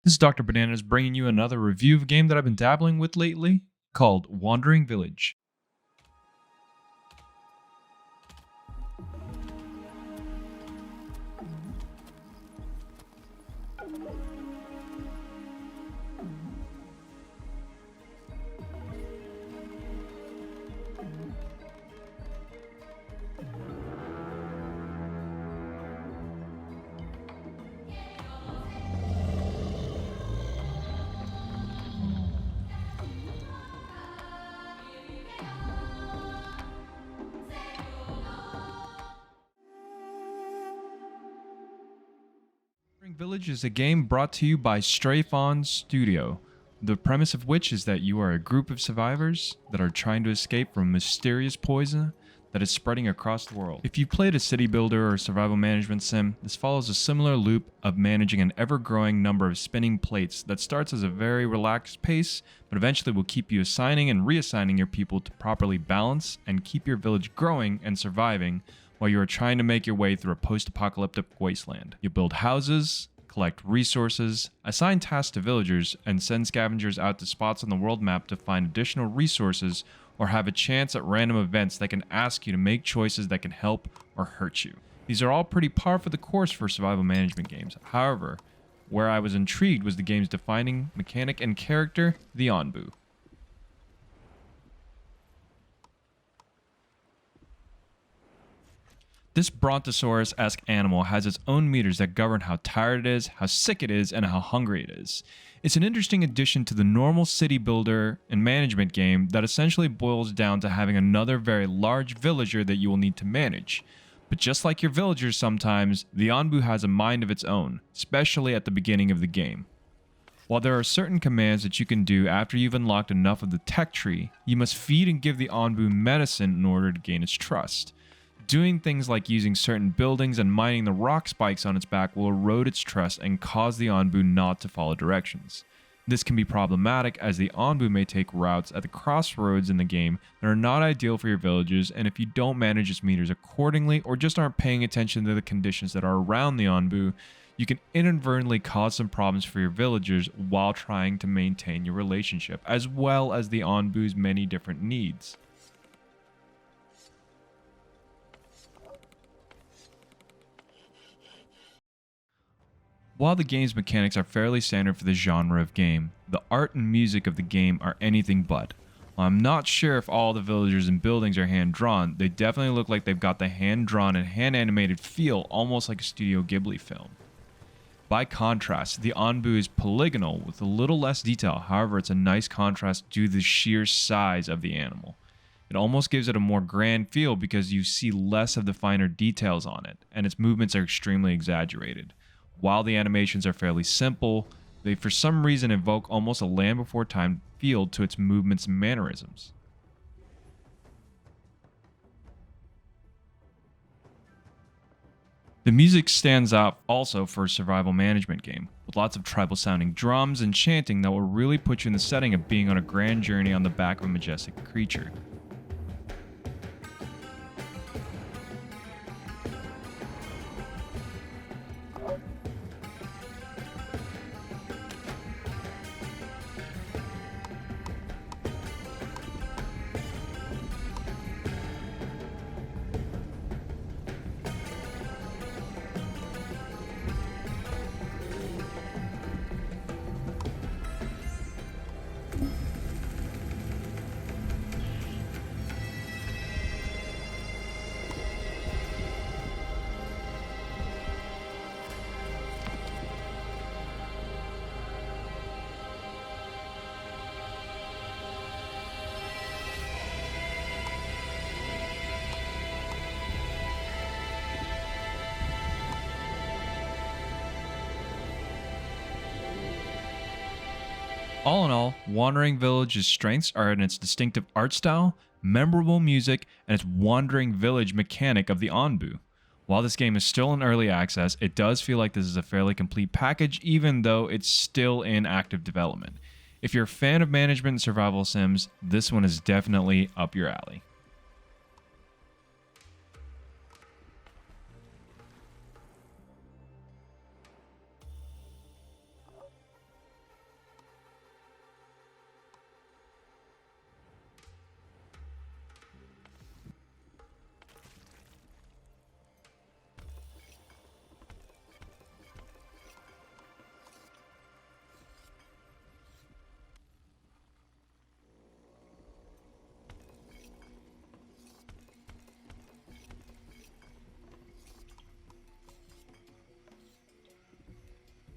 This is Dr. Bananas bringing you another review of a game that I've been dabbling with lately called Wandering Village. Wandering Village is a game brought to you by Stray Fawn Studio, the premise of which is that you are a group of survivors that are trying to escape from mysterious poison that is spreading across the world. If you've played a city builder or survival management sim, this follows a similar loop of managing an ever-growing number of spinning plates that starts as a very relaxed pace, but eventually will keep you assigning and reassigning your people to properly balance and keep your village growing and surviving while you are trying to make your way through a post-apocalyptic wasteland. You build houses, collect resources, assign tasks to villagers, and send scavengers out to spots on the world map to find additional resources or have a chance at random events that can ask you to make choices that can help or hurt you. These are all pretty par for the course for survival management games. However, where I was intrigued was the game's defining mechanic and character, the Onbu. This brontosaurus-esque animal has its own meters that govern how tired it is, how sick it is, and how hungry it is. It's an interesting addition to the normal city builder and management game that essentially boils down to having another very large villager that you will need to manage. But just like your villagers sometimes, the Onbu has a mind of its own, especially at the beginning of the game. While there are certain commands that you can do after you've unlocked enough of the tech tree, you must feed and give the Onbu medicine in order to gain its trust. Doing things like using certain buildings and mining the rock spikes on its back will erode its trust and cause the Onbu not to follow directions. This can be problematic as the Onbu may take routes at the crossroads in the game that are not ideal for your villagers, and if you don't manage its meters accordingly or just aren't paying attention to the conditions that are around the Onbu, you can inadvertently cause some problems for your villagers while trying to maintain your relationship, as well as the Onbu's many different needs. While the game's mechanics are fairly standard for the genre of game, the art and music of the game are anything but. While I'm not sure if all the villagers and buildings are hand-drawn, they definitely look like they've got the hand-drawn and hand-animated feel almost like a Studio Ghibli film. By contrast, the Onbu is polygonal with a little less detail, however it's a nice contrast due to the sheer size of the animal. It almost gives it a more grand feel because you see less of the finer details on it, and its movements are extremely exaggerated. While the animations are fairly simple, they for some reason evoke almost a Land Before Time feel to its movements and mannerisms. The music stands out also for a survival management game, with lots of tribal sounding drums and chanting that will really put you in the setting of being on a grand journey on the back of a majestic creature. All in all, Wandering Village's strengths are in its distinctive art style, memorable music, and its Wandering Village mechanic of the Onbu. While this game is still in early access, it does feel like this is a fairly complete package even though it's still in active development. If you're a fan of management and survival sims, this one is definitely up your alley.